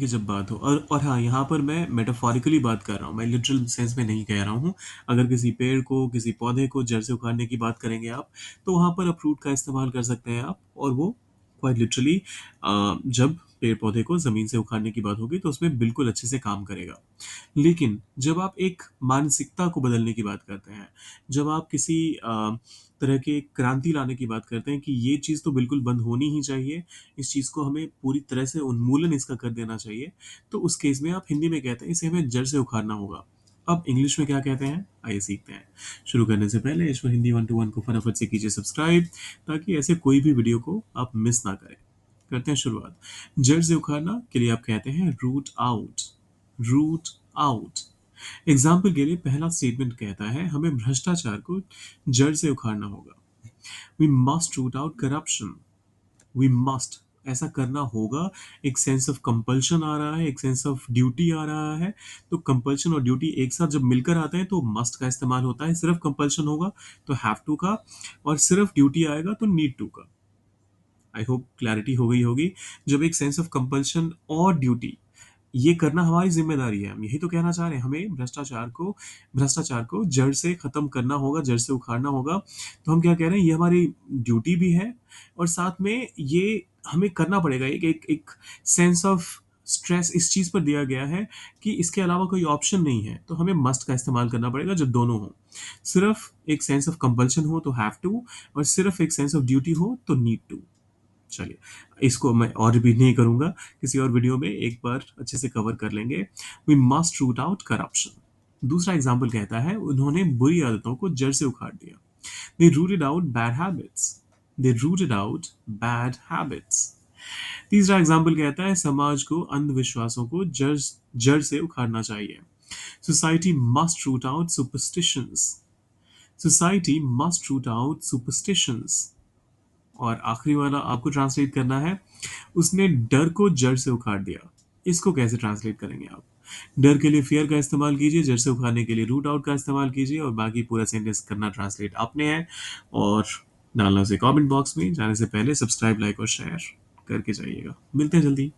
की जब बात हो और हाँ, यहाँ पर मैं मेटाफोरिकली बात कर रहा हूँ, मैं लिटरल सेंस में नहीं कह रहा हूँ। अगर किसी पेड़ को, किसी पौधे को जड़ से उखाड़ने की बात करेंगे आप, तो वहाँ पर अप्रूट का इस्तेमाल कर सकते हैं आप और वो क्वाइट लिटरली जब पेड़-पौधे को ज़मीन से उखाड़ने की बात होगी, तो उसमें बिल्कुल अच्छे से काम करेगा। लेकिन जब आप एक मानसिकता को बदलने की बात करते हैं, जब आप किसी तरह के क्रांति लाने की बात करते हैं कि ये चीज़ तो बिल्कुल बंद होनी ही चाहिए, इस चीज़ को हमें पूरी तरह से उन्मूलन इसका कर देना चाहिए, तो उस केस में आप हिंदी में कहते हैं इसे हमें जड़ से उखाड़ना होगा। अब इंग्लिश में क्या कहते हैं? आइए सीखते हैं। शुरू करने से पहले ईश्वर हिंदी 1 टू 1 को फटाफट से कीजिए सब्सक्राइब ताकि ऐसे कोई भी वीडियो को आप मिस ना करें। करते हैं शुरुआत। जड़ से उखाड़ना के लिए आप कहते हैं root out, root out. Example के लिए पहला स्टेटमेंट कहता है हमें भ्रष्टाचार को जड़ से उखाड़ना होगा। We must root out corruption. We must ऐसा करना होगा। एक सेंस ऑफ कंपल्शन आ रहा है, एक सेंस ऑफ ड्यूटी आ रहा है। तो कंपल्शन और ड्यूटी एक साथ जब मिलकर आते हैं तो मस्ट का इस्तेमाल होता है। सिर्फ कंपल्शन होगा तो हैव टू का, और सिर्फ ड्यूटी आएगा तो नीड टू का। आई होप क्लैरिटी हो गई होगी। जब एक सेंस ऑफ कंपल्शन और ड्यूटी, ये करना हमारी जिम्मेदारी है, हम यही तो कहना चाह रहे हैं, हमें भ्रष्टाचार को जड़ से खत्म करना होगा, जड़ से उखाड़ना होगा। तो हम क्या कह रहे हैं, ये हमारी ड्यूटी भी है और साथ में ये हमें करना पड़ेगा। एक एक एक सेंस ऑफ स्ट्रेस इस चीज पर दिया गया है कि इसके अलावा कोई ऑप्शन नहीं है, तो हमें मस्ट का इस्तेमाल करना पड़ेगा जब दोनों हो। सिर्फ एक सेंस ऑफ कंपल्शन हो तो हैव टू, और सिर्फ एक सेंस ऑफ ड्यूटी हो तो नीड टू। चलिए, इसको मैं और रिपीट नहीं करूंगा, किसी और वीडियो में एक बार अच्छे से कवर कर लेंगे। We must root out corruption. दूसरा एग्जाम्पल कहता है उन्होंने बुरी आदतों को जड़ से उखाड़ दिया। दे रूटेड आउट बैड हैबिट्स। दे रूटेड आउट बैड हैबिट्स। तीसरा एग्जाम्पल कहता है समाज को अंधविश्वासों को जड़ जड़ से उखाड़ना चाहिए। Society must root out superstitions. Society must root out superstitions. और आखिरी वाला आपको ट्रांसलेट करना है, उसने डर को जड़ से उखाड़ दिया। इसको कैसे ट्रांसलेट करेंगे आप? डर के लिए फियर का इस्तेमाल कीजिए, जड़ से उखाड़ने के लिए रूट आउट का इस्तेमाल कीजिए, और बाकी पूरा सेंटेंस करना ट्रांसलेट आपने है। और डालना उसे कमेंट बॉक्स में। जाने से पहले सब्सक्राइब, लाइक और शेयर करके जाइएगा। मिलते हैं जल्दी।